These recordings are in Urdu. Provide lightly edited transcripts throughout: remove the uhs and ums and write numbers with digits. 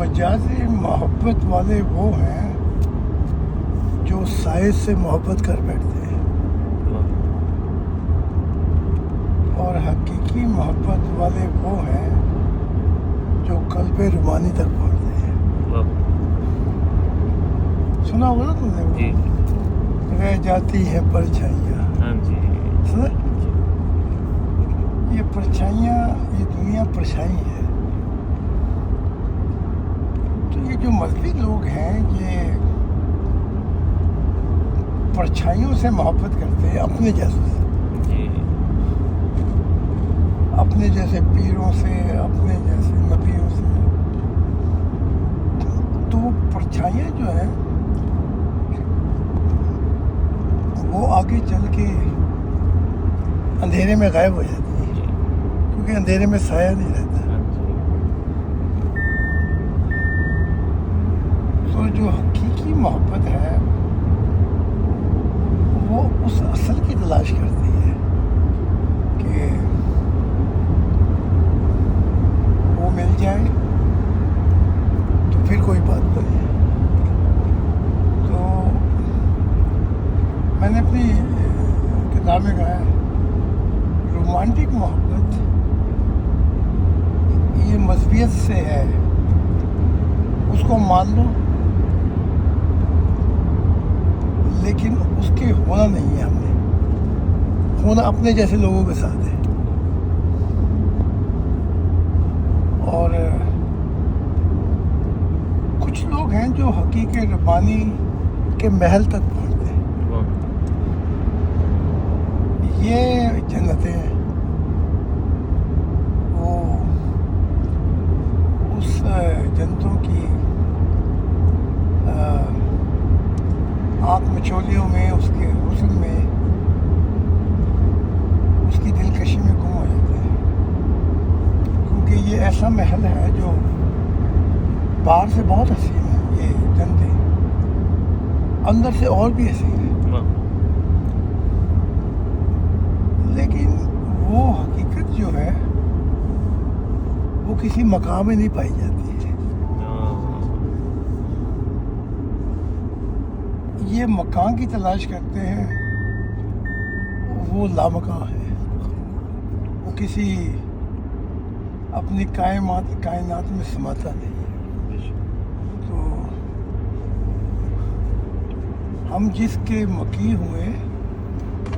مجازی محبت والے وہ ہیں جو سائے سے محبت کر بیٹھتے ہیں، اور حقیقی محبت والے وہ ہیں جو قلب رومانی تک پہنچتے ہیں۔ سنا ہوگا نا تم نے وہ؟ جی رہ جاتی ہیں پرچھائیاں۔ ہاں جی، سنا؟ یہ پرچھائیاں، یہ دنیا پرچھائی ہے۔ تو یہ جو مذہبی لوگ ہیں یہ پرچھائیوں سے محبت کرتے ہیں، اپنے جیسوں سے، جی اپنے جیسے پیروں سے، اپنے جیسے نبیوں سے۔ تو وہ پرچھائیاں جو ہیں وہ آگے چل کے اندھیرے میں غائب ہو جاتی ہیں، کیونکہ اندھیرے میں سایہ نہیں رہتا۔ تو جو حقیقی محبت ہے وہ اس اصل کی تلاش کرتی ہے کہ وہ مل جائے تو پھر کوئی بات نہیں۔ تو میں نے اپنی کتاب میں کہا ہے رومانٹک محبت یہ مذہبیت سے ہے، اس کو مان لو لیکن اس کے ہونا نہیں ہے، ہم نے ہونا اپنے جیسے لوگوں کے ساتھ ہے۔ اور کچھ لوگ ہیں جو حقیقی ربانی کے محل تک پہنچتے ہیں، یہ جنتیں ہیں، وہ اس جنتوں کی آنکھ مچولیوں میں، اس کے حسن میں، اس کی دلکشی میں گم ہو جاتے ہیں، کیونکہ یہ ایسا محل ہے جو باہر سے بہت حسین ہے، یہ جنتیں اندر سے اور بھی حسین ہے، لیکن وہ حقیقت جو ہے وہ کسی مقام میں نہیں پائی جاتی ہے۔ یہ مکان کی تلاش کرتے ہیں، وہ لامکان ہے، وہ کسی اپنی کائنات میں سماتا نہیں ہے۔ تو ہم جس کے مکی ہوئے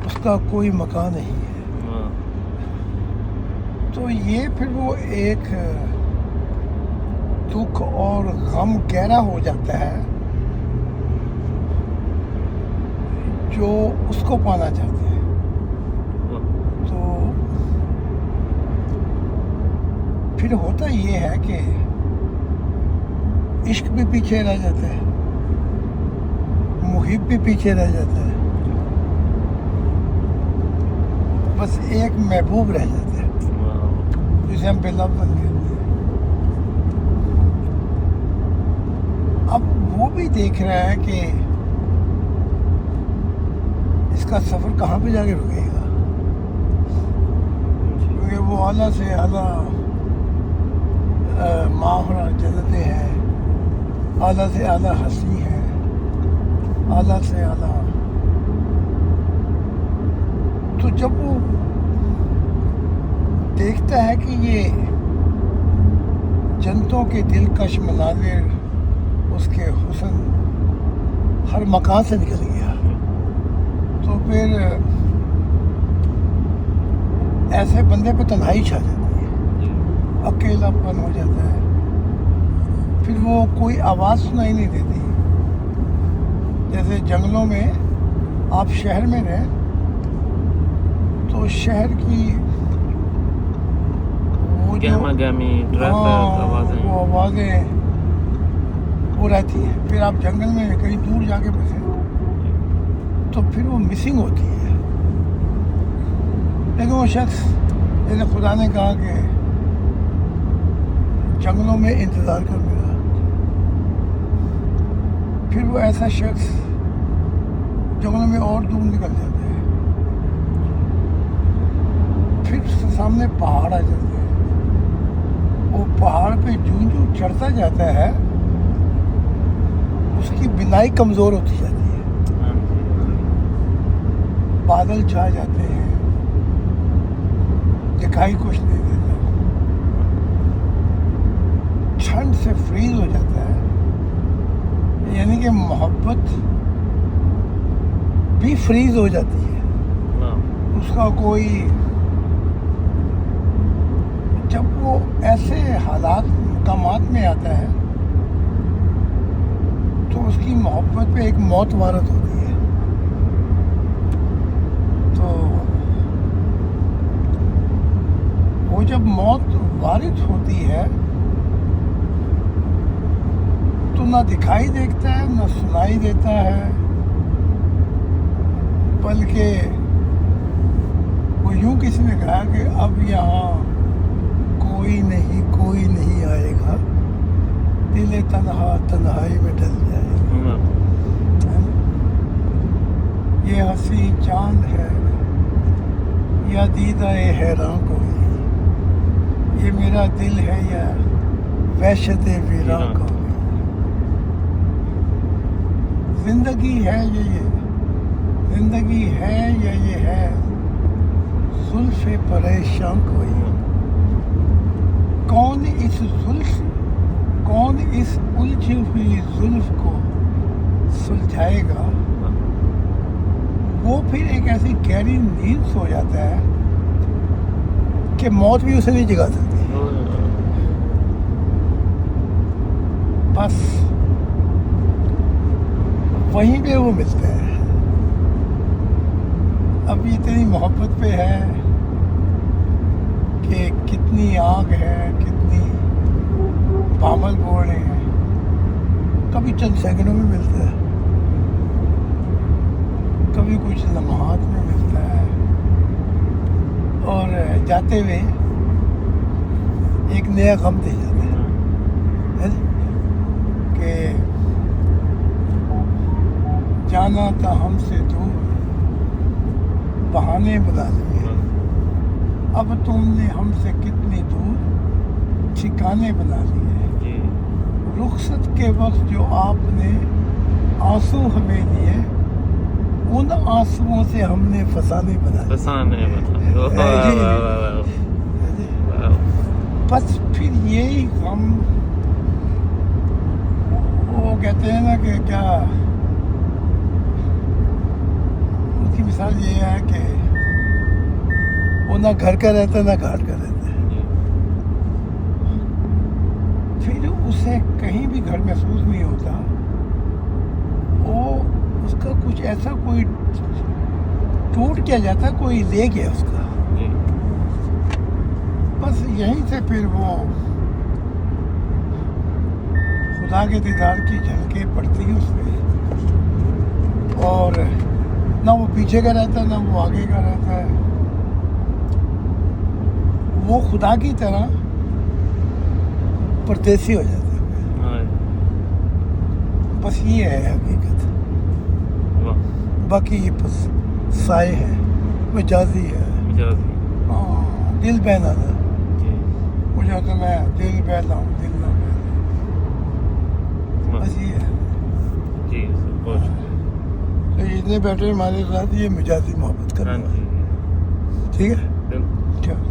اس کا کوئی مکان نہیں ہے۔ تو یہ پھر وہ ایک دکھ اور غم گہرا ہو جاتا ہے جو اس کو پانا چاہتے ہیں۔ تو پھر ہوتا یہ ہے کہ عشق بھی پیچھے رہ جاتا ہے، محب بھی پیچھے رہ جاتا ہے، بس ایک محبوب رہ جاتا ہے جسے ہم بے لفظ کہتے ہیں۔ اب وہ بھی دیکھ رہا ہے کہ اس کا سفر کہاں پہ جا کے رکے گا، کیونکہ وہ اعلیٰ سے اعلیٰ ماحول جنتیں ہیں، اعلیٰ سے اعلیٰ ہستی ہے، اعلیٰ سے اعلیٰ۔ تو جب وہ دیکھتا ہے کہ یہ جنتوں کے دلکش مناظر، اس کے حسن ہر مکان سے نکل گیا، تو پھر ایسے بندے پہ تنہائی چھا جاتی ہے، اکیلا پن ہو جاتا ہے، پھر وہ کوئی آواز سنائی نہیں دیتی۔ جیسے جنگلوں میں آپ شہر میں رہیں تو شہر کی وہ جو وہ آوازیں وہ رہتی ہیں، پھر آپ جنگل میں کہیں دور جا کے بسیں تو پھر وہ مسنگ ہوتی ہے۔ لیکن وہ شخص جیسے خدا نے کہا کہ جنگلوں میں انتظار کر میرا، پھر وہ ایسا شخص جنگلوں میں اور دور نکل جاتا ہے، پھر سامنے پہاڑ آ جاتے ہیں، وہ پہاڑ پہ جو چڑھتا جاتا ہے اس کی بینائی کمزور ہوتی جاتی ہے. بادل چھا جاتے ہیں, دکھائی کچھ نہیں دیتا, ٹھنڈ سے فریز ہو جاتا ہے. یعنی کہ محبت بھی فریز ہو جاتی ہے. اس کا کوئی, جب وہ ایسے حالات مقامات میں آتا ہے تو اس کی محبت پہ ایک موت وارد ہوتی ہے. تو وہ جب موت وارد ہوتی ہے تو نہ دکھائی دیتا ہے نہ سنائی دیتا ہے, بلکہ وہ یوں کسی نے کہا کہ اب یہاں کوئی نہیں آئے گا, دل تنہا تنہائی میں ڈل جائے گا. یہ ہنسی چاند ہے یا دیدہ حیراں کوئی, یہ میرا دل ہے یا وحشت ویراں کوئی. زندگی ہے زندگی ہے یا یہ ہے زلف پریشان کوئی. کون اس الجھی ہوئی زلف کو سلجھائے گا, وہ پھر ایک ایسی گہری نیند سو جاتا ہے کہ موت بھی اسے نہیں جگا سکتی. بس وہیں پہ وہ ملتا ہے. اب یہ تیری محبت پہ ہے کہ کتنی آگ ہے, کتنی بامل بوڑ ہیں. کبھی چند سیکنڈوں میں ملتا ہے, کبھی کچھ لمحات میں ملتا ہے, اور جاتے ہوئے ایک نیا غم دے جاتا ہے کہ جانا تھا ہم سے دور, بہانے بنا لیے, اب تم نے ہم سے کتنی دور ٹھکانے بنا لیے. رخصت کے وقت جو آپ نے آنسو ہمیں دیے, ان آنسوؤں سے ہم نے فسانے بنا لیے. بس پھر یہی غم, وہ کہتے ہیں نا کہ کیا, اس کی مثال یہ ہے کہ وہ نہ گھر کا رہتا نہ گھاٹ کا رہتا. پھر اسے کہیں بھی گھر محسوس نہیں ہوتا, وہ اس کا کچھ ایسا کوئی ٹوٹ کیا جاتا, کوئی لے گیا اس کا. بس یہیں سے پھر وہ خدا کے دیدار کی جھلکیں پڑتی ہیں اس پہ, اور نہ وہ پیچھے کا رہتا ہے نہ وہ آگے کا رہتا ہے. وہ خدا کی طرح پردیسی ہو جاتا ہے. بس یہ ہے حقیقت. باقی یہ بس سائے ہے, مجازی ہے. ہاں, دل بہنا تھا مجھے, تو میں دل بہلا ہوں, دل نہ بہلا. بس یہ ہے. تو جتنے بیٹھے ہمارے ساتھ یہ مجازی محبت کرنا. ٹھیک ہے, چلو.